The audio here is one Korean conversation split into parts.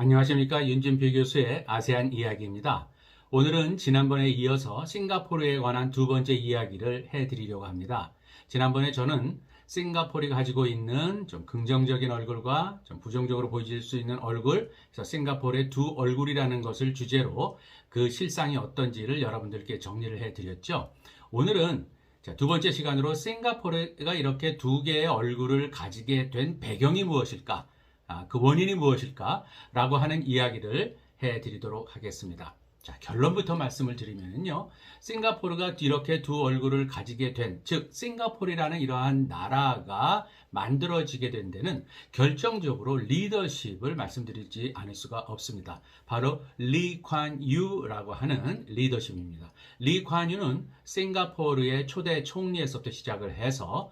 안녕하십니까. 윤진표 교수의 아세안 이야기입니다. 오늘은 지난번에 이어서 싱가포르에 관한 두 번째 이야기를 해드리려고 합니다. 지난번에 저는 싱가포르가 가지고 있는 좀 긍정적인 얼굴과 좀 부정적으로 보여질 수 있는 얼굴, 그래서 싱가포르의 두 얼굴이라는 것을 주제로 그 실상이 어떤지를 여러분들께 정리를 해드렸죠. 오늘은 두 번째 시간으로 싱가포르가 이렇게 두 개의 얼굴을 가지게 된 배경이 무엇일까? 그 원인이 무엇일까라고 하는 이야기를 해드리도록 하겠습니다. 자, 결론부터 말씀을 드리면요. 싱가포르가 이렇게 두 얼굴을 가지게 된, 즉 싱가포르라는 이러한 나라가 만들어지게 된 데는 결정적으로 리더십을 말씀드리지 않을 수가 없습니다. 바로 리콴 유라고 하는 리더십입니다. 리콴 유는 싱가포르의 초대 총리에서부터 시작을 해서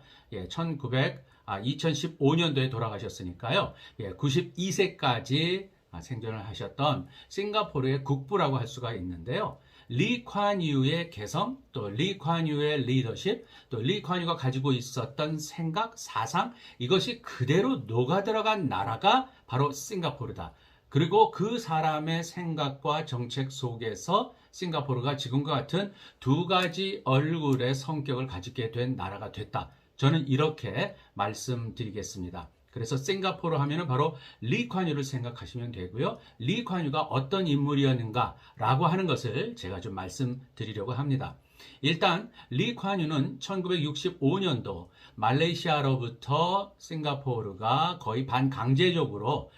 2015년도에 돌아가셨으니까요. 92세까지 생존을 하셨던 싱가포르의 국부라고 할 수가 있는데요. 리콴 유의 개성, 또 리콴 유의 리더십, 또 리콴 유가 가지고 있었던 생각, 사상, 이것이 그대로 녹아들어간 나라가 바로 싱가포르다. 그리고 그 사람의 생각과 정책 속에서 싱가포르가 지금과 같은 두 가지 얼굴의 성격을 가지게 된 나라가 됐다. 저는 이렇게 말씀드리겠습니다. 그래서 싱가포르 하면은 바로 리콴 유를 생각하시면 되고요. 리콴 유가 어떤 인물이었는가라고 하는 것을 제가 좀 말씀드리려고 합니다. 일단 리콴 유는 1965년도 말레이시아로부터 싱가포르가 거의 반강제적으로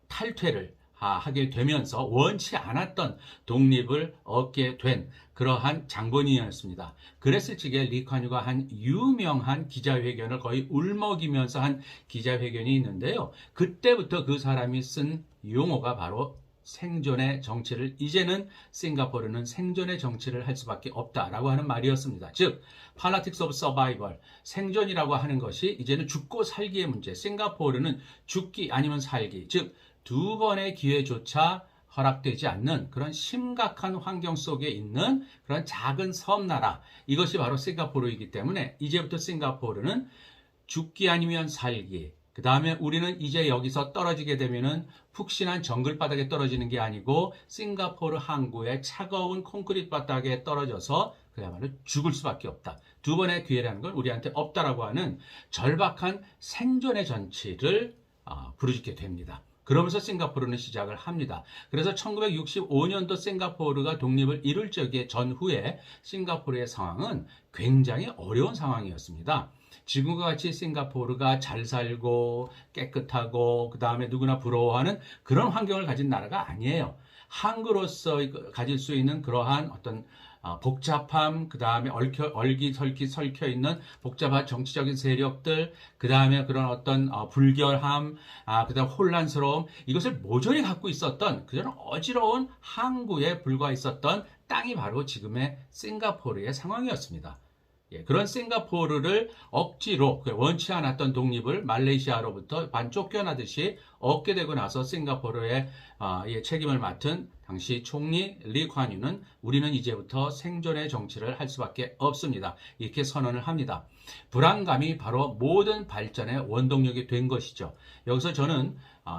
탈퇴를 하게 되면서 원치 않았던 독립을 얻게 된 그러한 장본인이었습니다. 그랬을 적에 리콴 유가 한 유명한 기자회견을 거의 울먹이면서 한 기자회견이 있는데요. 그때부터 그 사람이 쓴 용어가 바로 생존의 정치를, 이제는 싱가포르는 생존의 정치를 할 수밖에 없다라고 하는 말이었습니다. 즉, Politics of Survival, 생존이라고 하는 것이 이제는 죽고 살기의 문제, 싱가포르는 죽기 아니면 살기, 즉 두 번의 기회조차 허락되지 않는 그런 심각한 환경 속에 있는 그런 작은 섬나라, 이것이 바로 싱가포르이기 때문에 이제부터 싱가포르는 죽기 아니면 살기, 그 다음에 우리는 이제 여기서 떨어지게 되면은 푹신한 정글 바닥에 떨어지는 게 아니고 싱가포르 항구의 차가운 콘크리트 바닥에 떨어져서 그야말로 죽을 수밖에 없다. 두 번의 기회라는 건 우리한테 없다라고 하는 절박한 생존의 정치를 부르짖게 됩니다. 그러면서 싱가포르는 시작을 합니다. 그래서 1965년도 싱가포르가 독립을 이룰 적에 전후에 싱가포르의 상황은 굉장히 어려운 상황이었습니다. 지금과 같이 싱가포르가 잘 살고 깨끗하고 그 다음에 누구나 부러워하는 그런 환경을 가진 나라가 아니에요. 항구로서 가질 수 있는 그러한 어떤 복잡함, 그 다음에 얼기설기 설켜 있는 복잡한 정치적인 세력들, 그 다음에 그런 어떤 불결함, 그 다음 혼란스러움, 이것을 모조리 갖고 있었던 그런 어지러운 항구에 불과 있었던 땅이 바로 지금의 싱가포르의 상황이었습니다. 그런 싱가포르를 억지로 원치 않았던 독립을 말레이시아로부터 반 쫓겨나듯이 얻게 되고 나서 싱가포르의 책임을 맡은 당시 총리 리콴 유는 우리는 이제부터 생존의 정치를 할 수밖에 없습니다. 이렇게 선언을 합니다. 불안감이 바로 모든 발전의 원동력이 된 것이죠. 여기서 저는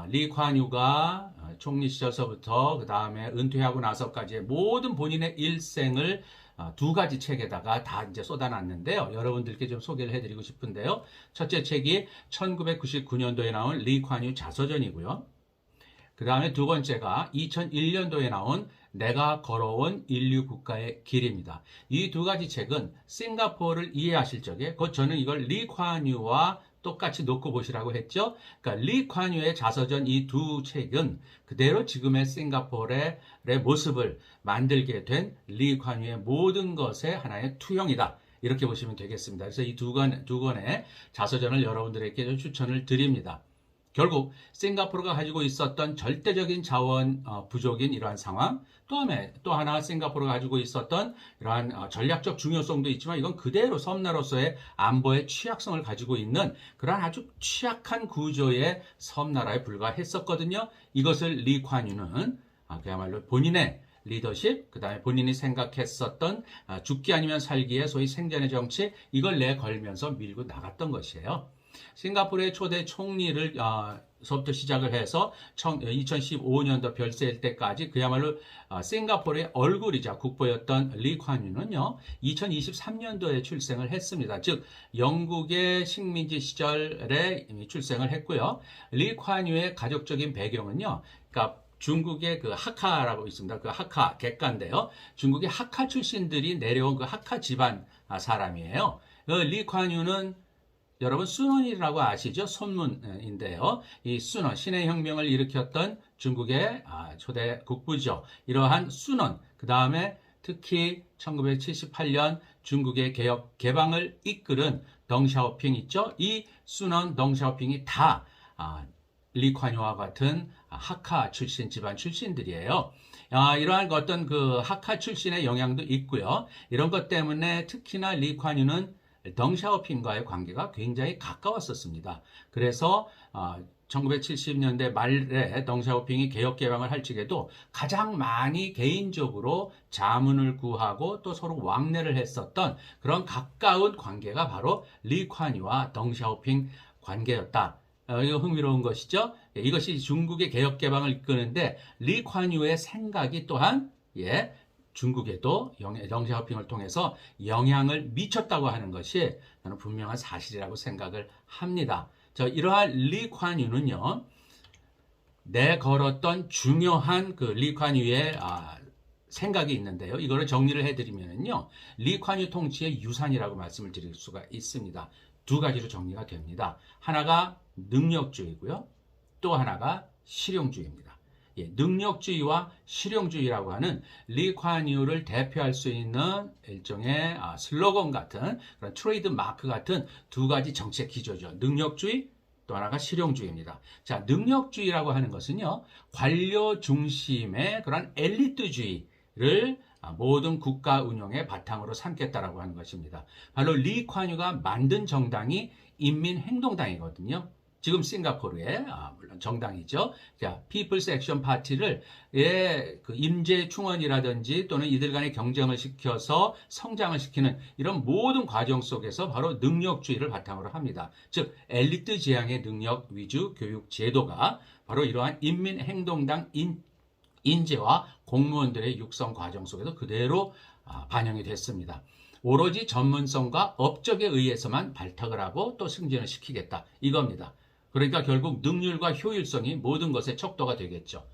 리콴 유가 총리 시절서부터 그 다음에 은퇴하고 나서까지의 모든 본인의 일생을 두 가지 책에다가 다 이제 쏟아놨는데요. 여러분들께 좀 소개를 해드리고 싶은데요. 첫째 책이 1999년도에 나온 리콴 유 자서전이고요. 그 다음에 두 번째가 2001년도에 나온 내가 걸어온 인류 국가의 길입니다. 이 두 가지 책은 싱가포르를 이해하실 적에 저는 이걸 리콴 유와 똑같이 놓고 보시라고 했죠. 그러니까 리콴 유의 자서전 이 두 책은 그대로 지금의 싱가포르의 모습을 만들게 된 리콴 유의 모든 것의 하나의 투영이다. 이렇게 보시면 되겠습니다. 그래서 이 두 권의 자서전을 여러분들에게 추천을 드립니다. 결국 싱가포르가 가지고 있었던 절대적인 자원 부족인 이러한 상황, 또 하나 싱가포르가 가지고 있었던 이러한 전략적 중요성도 있지만 이건 그대로 섬나라로서의 안보의 취약성을 가지고 있는 그러한 아주 취약한 구조의 섬나라에 불과했었거든요. 이것을 리콴 유는 그야말로 본인의 리더십, 그 다음에 본인이 생각했었던 죽기 아니면 살기의 소위 생존의 정치, 이걸 내걸면서 밀고 나갔던 것이에요. 싱가포르의 초대 총리를 서부터 시작을 해서 2015년도 별세일 때까지 그야말로 싱가포르의 얼굴이자 국보였던 리콴유는요 2023년도에 출생을 했습니다. 즉 영국의 식민지 시절에 이미 출생을 했고요. 리콴유의 가족적인 배경은요, 그러니까 중국의 그 하카라고 있습니다. 그 하카 객가인데요. 중국의 하카 출신들이 내려온 그 하카 집안 사람이에요. 리콴유는 여러분 순원이라고 아시죠? 손문인데요. 이 순원, 신의 혁명을 일으켰던 중국의 초대 국부죠. 이러한 순원, 그 다음에 특히 1978년 중국의 개혁 개방을 이끌은 덩샤오핑 있죠? 이 순원 덩샤오핑이 다 리콴유와 같은 하카 출신 집안 출신들이에요. 이러한 어떤 그 하카 출신의 영향도 있고요. 이런 것 때문에 특히나 리콴유는 덩샤오핑과의 관계가 굉장히 가까웠었습니다. 그래서 1970년대 말에 덩샤오핑이 개혁 개방을 할 적에도 가장 많이 개인적으로 자문을 구하고 또 서로 왕래를 했었던 그런 가까운 관계가 바로 리콴유와 덩샤오핑 관계였다. 이거 흥미로운 것이죠. 이것이 중국의 개혁 개방을 이끄는데 리콴유의 생각이 또한 중국에도 덩샤오핑을 통해서 영향을 미쳤다고 하는 것이 저는 분명한 사실이라고 생각을 합니다. 이러한 리콴유는요, 내걸었던 중요한 그 리콴유의 생각이 있는데요. 이거를 정리를 해드리면요, 리콴유 통치의 유산이라고 말씀을 드릴 수가 있습니다. 두 가지로 정리가 됩니다. 하나가 능력주의고요, 또 하나가 실용주의입니다. 능력주의와 실용주의라고 하는 리콴유를 대표할 수 있는 일종의 슬로건 같은 그런 트레이드 마크 같은 두 가지 정책 기조죠. 능력주의, 또 하나가 실용주의입니다. 자, 능력주의라고 하는 것은요, 관료 중심의 그런 엘리트주의를 모든 국가 운영의 바탕으로 삼겠다라고 하는 것입니다. 바로 리콴유가 만든 정당이 인민행동당이거든요. 지금 싱가포르의 물론 정당이죠. 자, People's Action Party를 그 임재 충원이라든지 또는 이들 간의 경쟁을 시켜서 성장을 시키는 이런 모든 과정 속에서 바로 능력주의를 바탕으로 합니다. 즉 엘리트 지향의 능력 위주 교육 제도가 바로 이러한 인민행동당 인재와 공무원들의 육성 과정 속에서 그대로 반영이 됐습니다. 오로지 전문성과 업적에 의해서만 발탁을 하고 또 승진을 시키겠다, 이겁니다. 그러니까 결국 능률과 효율성이 모든 것의 척도가 되겠죠.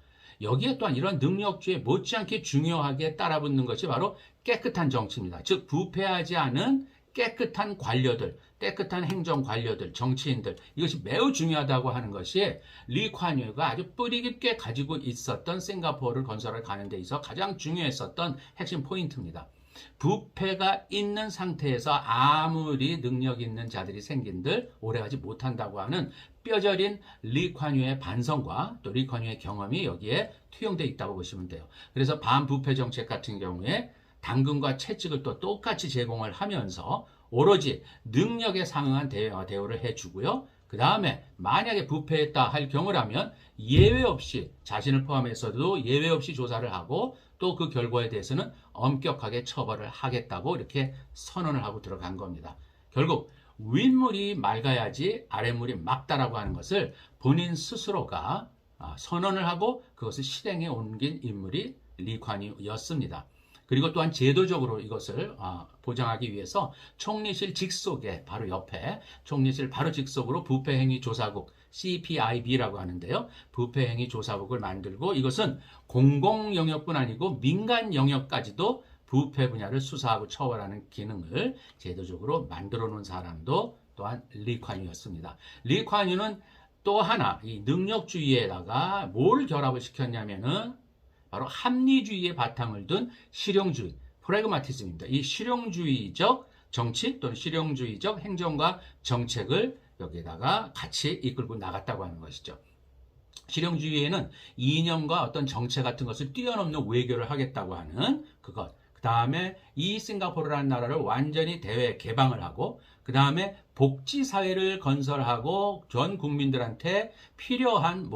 여기에 또한 이런 능력주의에 못지않게 중요하게 따라붙는 것이 바로 깨끗한 정치입니다. 즉 부패하지 않은 깨끗한 관료들, 깨끗한 행정 관료들, 정치인들, 이것이 매우 중요하다고 하는 것이 리콴유가 아주 뿌리 깊게 가지고 있었던 싱가포르를 건설을 가는 데 있어 가장 중요했었던 핵심 포인트입니다. 부패가 있는 상태에서 아무리 능력 있는 자들이 생긴들 오래가지 못한다고 하는 뼈저린 리콴유의 반성과 또 리콴유의 경험이 여기에 투영되어 있다고 보시면 돼요. 그래서 반부패 정책 같은 경우에 당근과 채찍을 또 똑같이 제공을 하면서 오로지 능력에 상응한 대우를 해주고요. 그 다음에 만약에 부패했다 할 경우라면 예외 없이 자신을 포함해서도 예외 없이 조사를 하고 또 그 결과에 대해서는 엄격하게 처벌을 하겠다고 이렇게 선언을 하고 들어간 겁니다. 결국 윗물이 맑아야지 아랫물이 맑다라고 하는 것을 본인 스스로가 선언을 하고 그것을 실행에 옮긴 인물이 리콴유였습니다. 그리고 또한 제도적으로 이것을 보장하기 위해서 총리실 직속에 바로 옆에 총리실 바로 직속으로 부패행위조사국 CPIB라고 하는데요. 부패행위조사국을 만들고 이것은 공공 영역뿐 아니고 민간 영역까지도 부패 분야를 수사하고 처벌하는 기능을 제도적으로 만들어 놓은 사람도 또한 리콴유였습니다. 리콴유는 또 하나 이 능력주의에다가 뭘 결합을 시켰냐면은 바로 합리주의의 바탕을 둔 실용주의, 프래그마티즘입니다. 이 실용주의적 정치 또는 실용주의적 행정과 정책을 여기에다가 같이 이끌고 나갔다고 하는 것이죠. 실용주의에는 이념과 어떤 정체 같은 것을 뛰어넘는 외교를 하겠다고 하는 그것. 그 다음에 이 싱가포르라는 나라를 완전히 대외 개방을 하고 그 다음에 복지사회를 건설하고 전 국민들한테 필요한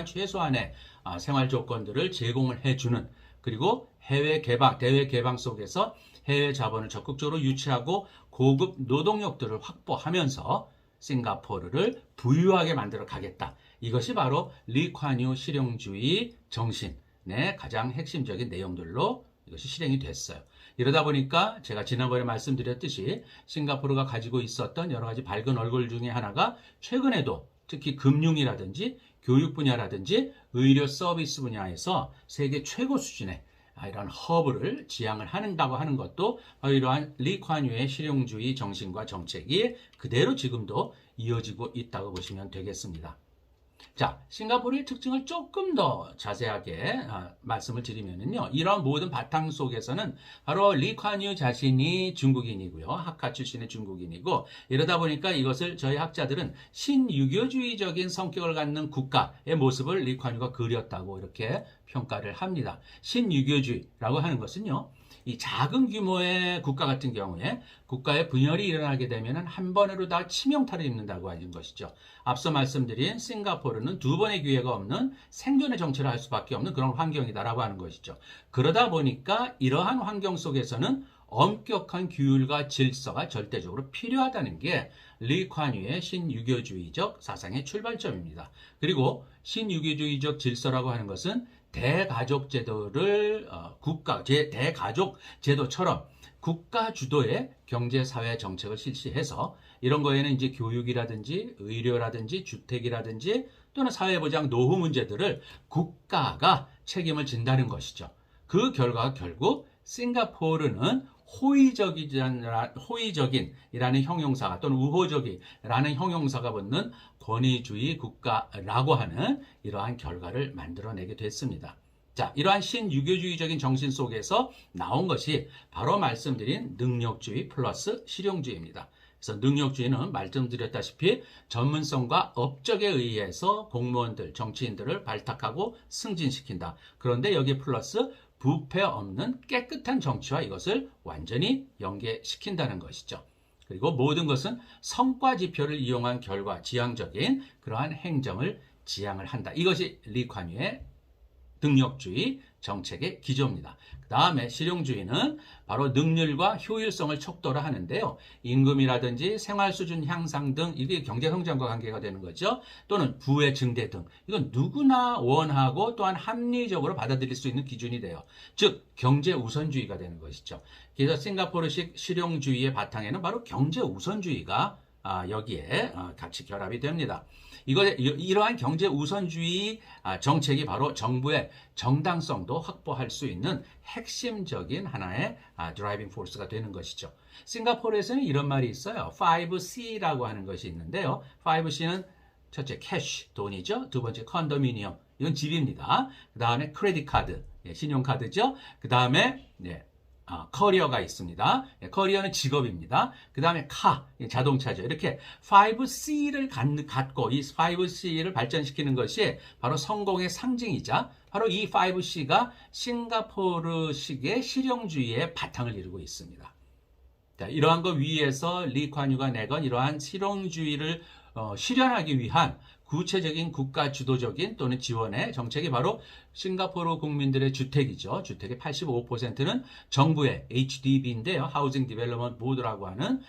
최소한의 생활 조건들을 제공을 해주는 그리고 해외 개방, 대외 개방 속에서 해외 자본을 적극적으로 유치하고 고급 노동력들을 확보하면서 싱가포르를 부유하게 만들어 가겠다. 이것이 바로 리콴유 실용주의 정신의 가장 핵심적인 내용들로 이것이 실행이 됐어요. 이러다 보니까 제가 지난번에 말씀드렸듯이 싱가포르가 가지고 있었던 여러 가지 밝은 얼굴 중에 하나가 최근에도 특히 금융이라든지 교육 분야라든지 의료 서비스 분야에서 세계 최고 수준의 이런 허브를 지향을 한다고 하는 것도 이러한 리콴유의 실용주의 정신과 정책이 그대로 지금도 이어지고 있다고 보시면 되겠습니다. 자, 싱가포르의 특징을 조금 더 자세하게 말씀을 드리면요. 이런 모든 바탕 속에서는 바로 리콴유 자신이 중국인이고요. 학하 출신의 중국인이고 이러다 보니까 이것을 저희 학자들은 신유교주의적인 성격을 갖는 국가의 모습을 리콴유가 그렸다고 이렇게 평가를 합니다. 신유교주의라고 하는 것은요. 이 작은 규모의 국가 같은 경우에 국가의 분열이 일어나게 되면 한 번으로 다 치명타를 입는다고 하는 것이죠. 앞서 말씀드린 싱가포르는 두 번의 기회가 없는 생존의 정치를 할 수밖에 없는 그런 환경이다라고 하는 것이죠. 그러다 보니까 이러한 환경 속에서는 엄격한 규율과 질서가 절대적으로 필요하다는 게 리콴유의 신유교주의적 사상의 출발점입니다. 그리고 신유교주의적 질서라고 하는 것은 대가족 제도를 대가족 제도처럼 국가 주도의 경제 사회 정책을 실시해서 이런 거에는 이제 교육이라든지 의료라든지 주택이라든지 또는 사회보장 노후 문제들을 국가가 책임을 진다는 것이죠. 그 결과가 결국 싱가포르는 호의적인이라는 형용사가 또는 우호적이라는 형용사가 붙는 권위주의 국가라고 하는 이러한 결과를 만들어내게 됐습니다. 자, 이러한 신유교주의적인 정신 속에서 나온 것이 바로 말씀드린 능력주의 플러스 실용주의입니다. 그래서 능력주의는 말씀드렸다시피 전문성과 업적에 의해서 공무원들, 정치인들을 발탁하고 승진시킨다. 그런데 여기 플러스 부패 없는 깨끗한 정치와 이것을 완전히 연계시킨다는 것이죠. 그리고 모든 것은 성과 지표를 이용한 결과 지향적인 그러한 행정을 지향을 한다. 이것이 리콴유의 능력주의 정책의 기조입니다. 그 다음에 실용주의는 바로 능률과 효율성을 척도를 하는데요. 임금이라든지 생활수준 향상 등 이게 경제성장과 관계가 되는 거죠. 또는 부의 증대 등 이건 누구나 원하고 또한 합리적으로 받아들일 수 있는 기준이 돼요. 즉 경제우선주의가 되는 것이죠. 그래서 싱가포르식 실용주의의 바탕에는 바로 경제우선주의가 여기에 같이 결합이 됩니다. 이러한 경제 우선주의 정책이 바로 정부의 정당성도 확보할 수 있는 핵심적인 하나의 드라이빙 포스가 되는 것이죠. 싱가포르에서는 이런 말이 있어요. 5C라고 하는 것이 있는데요. 5C는 첫째 캐시, 돈이죠. 두 번째 컨도미니엄, 이건 집입니다. 그 다음에 크레딧 카드, 신용카드죠. 그 다음에 커리어가 있습니다. 커리어는 직업입니다. 그 다음에 자동차죠. 이렇게 5C를 갖고 이 5C를 발전시키는 것이 바로 성공의 상징이자 바로 이 5C가 싱가포르식의 실용주의의 바탕을 이루고 있습니다. 자, 이러한 것 위에서 리콴유가 내건 이러한 실용주의를 실현하기 위한 구체적인 국가 주도적인 또는 지원의 정책이 바로 싱가포르 국민들의 주택이죠. 주택의 85%는 정부의 HDB인데요. 하우징 디벨롭먼트 보드라고 하는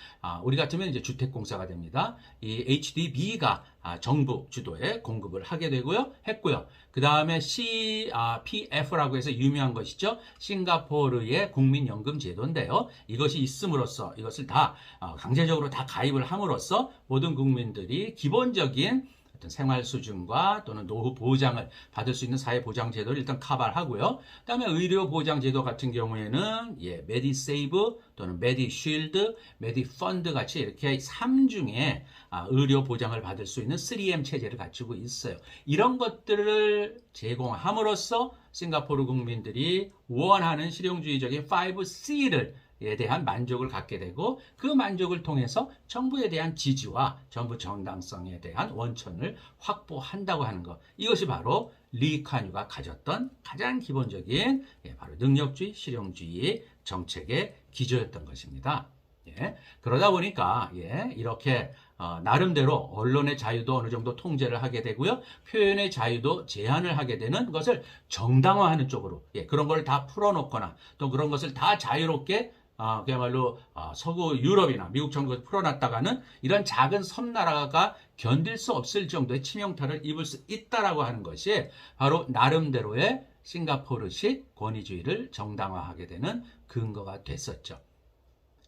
우리 같으면 이제 주택공사가 됩니다. 이 HDB가 정부 주도의 공급을 하게 되고요. 했고요. 그 다음에 CPF라고 해서 유명한 것이죠. 싱가포르의 국민연금 제도인데요. 이것이 있음으로써 이것을 다 강제적으로 다 가입을 함으로써 모든 국민들이 기본적인 어떤 생활 수준과 또는 노후 보장을 받을 수 있는 사회 보장 제도를 일단 커버를 하고요. 그다음에 의료 보장 제도 같은 경우에는 메디세이브 또는 메디쉴드, 메디펀드 같이 이렇게 3중의 의료 보장을 받을 수 있는 3M 체제를 갖추고 있어요. 이런 것들을 제공함으로써 싱가포르 국민들이 원하는 실용주의적인 5C를 에 대한 만족을 갖게 되고 그 만족을 통해서 정부에 대한 지지와 정부 정당성에 대한 원천을 확보한다고 하는 것. 이것이 바로 리콴유가 가졌던 가장 기본적인 바로 능력주의, 실용주의 정책의 기조였던 것입니다. 그러다 보니까 이렇게 나름대로 언론의 자유도 어느 정도 통제를 하게 되고요. 표현의 자유도 제한을 하게 되는 것을 정당화하는 쪽으로 그런 걸 다 풀어놓거나 또 그런 것을 다 자유롭게 그야말로 서구 유럽이나 미국 정부에서 풀어놨다가는 이런 작은 섬나라가 견딜 수 없을 정도의 치명타를 입을 수 있다라고 하는 것이 바로 나름대로의 싱가포르식 권위주의를 정당화하게 되는 근거가 됐었죠.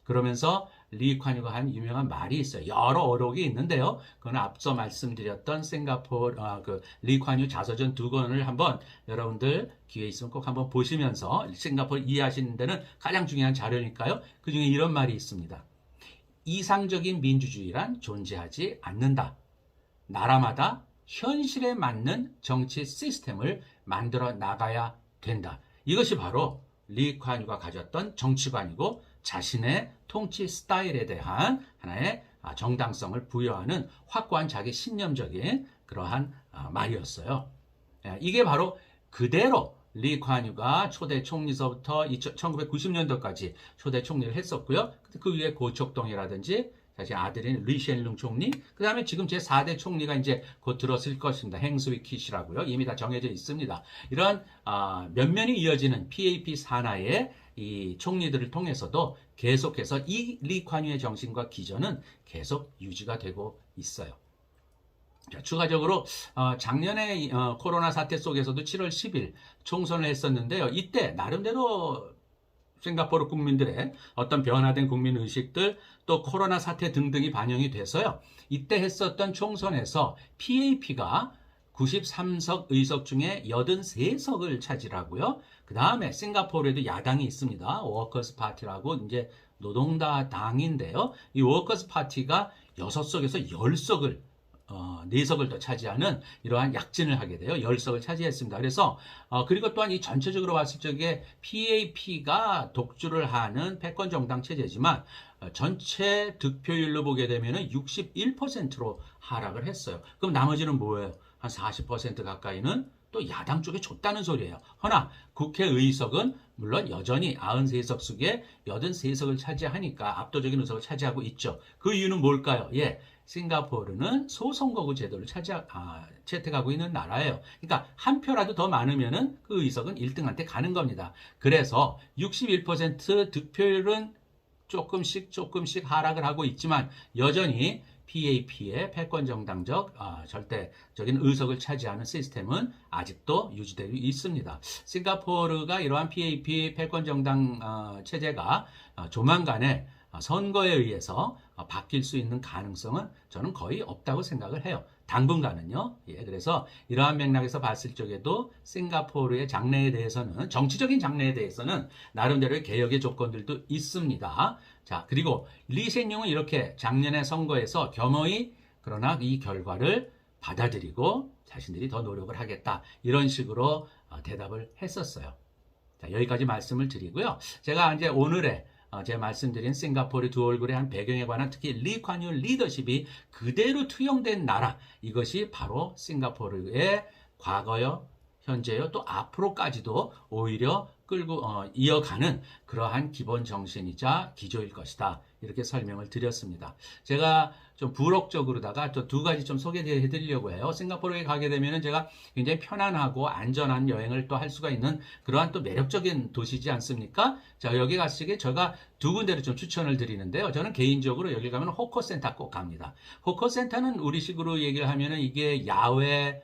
그러면서 리콴유가 한 유명한 말이 있어요. 여러 어록이 있는데요. 그건 앞서 말씀드렸던 싱가포르 리콴유 자서전 2권을 한번 여러분들 기회 있으면 꼭 한번 보시면서 싱가포르 이해하시는 데는 가장 중요한 자료니까요. 그 중에 이런 말이 있습니다. 이상적인 민주주의란 존재하지 않는다. 나라마다 현실에 맞는 정치 시스템을 만들어 나가야 된다. 이것이 바로 리콴유가 가졌던 정치관이고 자신의 통치 스타일에 대한 하나의 정당성을 부여하는 확고한 자기 신념적인 그러한 말이었어요. 이게 바로 그대로 리콴유가 초대 총리서부터 1990년도까지 초대 총리를 했었고요. 그 위에 고척동이라든지 자신 아들인 리셴룽 총리, 그 다음에 지금 제4대 총리가 이제 곧 들었을 것입니다. 행스위 킷이라고요. 이미 다 정해져 있습니다. 이런 면면이 이어지는 PAP 산하의 이 총리들을 통해서도 계속해서 이 리콴유의 정신과 기전은 계속 유지가 되고 있어요. 자, 추가적으로 작년에 코로나 사태 속에서도 7월 10일 총선을 했었는데요. 이때 나름대로 싱가포르 국민들의 어떤 변화된 국민의식들 또 코로나 사태 등등이 반영이 돼서요. 이때 했었던 총선에서 PAP가 93석 의석 중에 83석을 차지하고요. 그 다음에 싱가포르에도 야당이 있습니다. 워커스 파티라고 이제 노동당인데요. 이 워커스 파티가 6석에서 10석을 4석을 더 차지하는 이러한 약진을 하게 돼요. 10석을 차지했습니다. 그래서 그리고 또한 이 전체적으로 봤을 적에 PAP가 독주를 하는 패권 정당 체제지만 전체 득표율로 보게 되면 61%로 하락을 했어요. 그럼 나머지는 뭐예요? 한 40% 가까이는 또 야당 쪽에 줬다는 소리예요. 허나 국회의석은 물론 여전히 93석 속에 83석을 차지하니까 압도적인 의석을 차지하고 있죠. 그 이유는 뭘까요? 싱가포르는 소선거구 제도를 채택하고 있는 나라예요. 그러니까 한 표라도 더 많으면은 그 의석은 1등한테 가는 겁니다. 그래서 61% 득표율은 조금씩 하락을 하고 있지만 여전히 PAP의 패권정당적 절대적인 의석을 차지하는 시스템은 아직도 유지되고 있습니다. 싱가포르가 이러한 PAP 패권정당 체제가 조만간에 선거에 의해서 바뀔 수 있는 가능성은 저는 거의 없다고 생각을 해요. 당분간은요. 그래서 이러한 맥락에서 봤을 적에도 싱가포르의 장래에 대해서는 정치적인 장래에 대해서는 나름대로의 개혁의 조건들도 있습니다. 자, 그리고 리셴룽은 이렇게 작년의 선거에서 겸허히 그러나 이 결과를 받아들이고 자신들이 더 노력을 하겠다. 이런 식으로 대답을 했었어요. 자, 여기까지 말씀을 드리고요. 제가 이제 오늘의 제가 말씀드린 싱가포르 두 얼굴의 한 배경에 관한 특히 리콴유 리더십이 그대로 투영된 나라, 이것이 바로 싱가포르의 과거요, 현재요, 또 앞으로까지도 오히려 끌고 이어가는 그러한 기본 정신이자 기조일 것이다. 이렇게 설명을 드렸습니다. 제가 좀 부록적으로다가 또 두 가지 좀 소개해 드리려고 해요. 싱가포르에 가게 되면은 제가 굉장히 편안하고 안전한 여행을 또 할 수가 있는 그러한 또 매력적인 도시지 않습니까? 자, 여기 가시게 제가 두 군데를 좀 추천을 드리는데요. 저는 개인적으로 여기 가면 호커센터 꼭 갑니다. 호커센터는 우리식으로 얘기를 하면은 이게 야외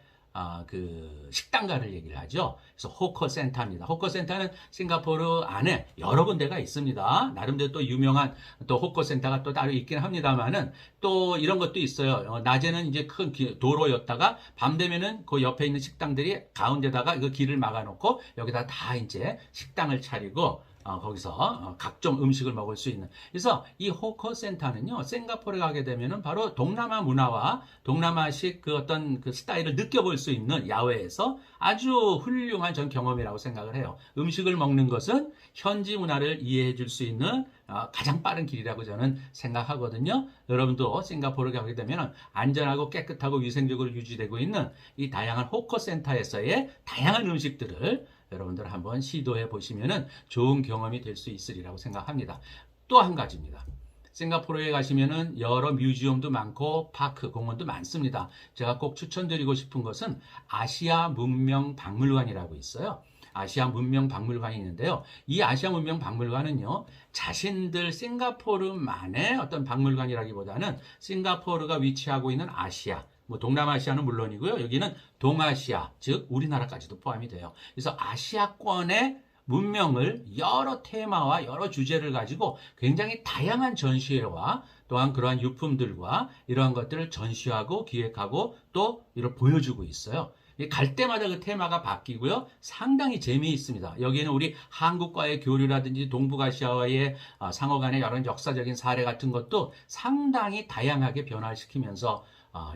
그 식당가를 얘기를 하죠. 그래서 호커센터입니다. 호커센터는 싱가포르 안에 여러 군데가 있습니다. 나름대로 또 유명한 또 호커센터가 또 따로 있긴 합니다만은 또 이런 것도 있어요. 낮에는 이제 큰 도로였다가 밤 되면은 그 옆에 있는 식당들이 가운데다가 그 길을 막아놓고 여기다 다 이제 식당을 차리고 거기서 각종 음식을 먹을 수 있는. 그래서 이 호커센터는요, 싱가포르에 가게 되면은 바로 동남아 문화와 동남아식 그 어떤 그 스타일을 느껴볼 수 있는 야외에서 아주 훌륭한 전 경험이라고 생각을 해요. 음식을 먹는 것은 현지 문화를 이해해 줄 수 있는 가장 빠른 길이라고 저는 생각하거든요. 여러분도 싱가포르에 가게 되면 안전하고 깨끗하고 위생적으로 유지되고 있는 이 다양한 호커센터에서의 다양한 음식들을 여러분들 한번 시도해 보시면은 좋은 경험이 될 수 있으리라고 생각합니다. 또 한 가지입니다. 싱가포르에 가시면은 여러 뮤지엄도 많고 파크, 공원도 많습니다. 제가 꼭 추천드리고 싶은 것은 아시아 문명 박물관이라고 있어요. 아시아 문명 박물관이 있는데요. 이 아시아 문명 박물관은요, 자신들 싱가포르만의 어떤 박물관이라기보다는 싱가포르가 위치하고 있는 아시아, 뭐 동남아시아는 물론이고요. 여기는 동아시아, 즉 우리나라까지도 포함이 돼요. 그래서 아시아권의 문명을 여러 테마와 여러 주제를 가지고 굉장히 다양한 전시회와 또한 그러한 유품들과 이러한 것들을 전시하고 기획하고 또 이걸 보여주고 있어요. 갈 때마다 그 테마가 바뀌고요. 상당히 재미있습니다. 여기에는 우리 한국과의 교류라든지 동북아시아와의 상호 간의 여러 역사적인 사례 같은 것도 상당히 다양하게 변화시키면서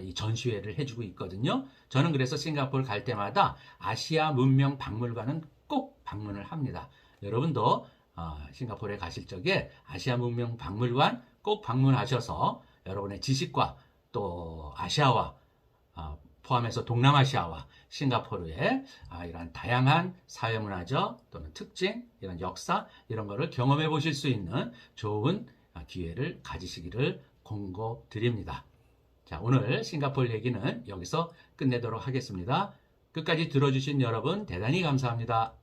이 전시회를 해주고 있거든요. 저는 그래서 싱가포르 갈 때마다 아시아 문명 박물관은 꼭 방문을 합니다. 여러분도 싱가포르에 가실 적에 아시아 문명 박물관 꼭 방문하셔서 여러분의 지식과 또 아시아와 포함해서 동남아시아와 싱가포르의 이런 다양한 사회문화적 또는 특징, 이런 역사, 이런 거를 경험해 보실 수 있는 좋은 기회를 가지시기를 권고드립니다. 자, 오늘 싱가포르 얘기는 여기서 끝내도록 하겠습니다. 끝까지 들어주신 여러분 대단히 감사합니다.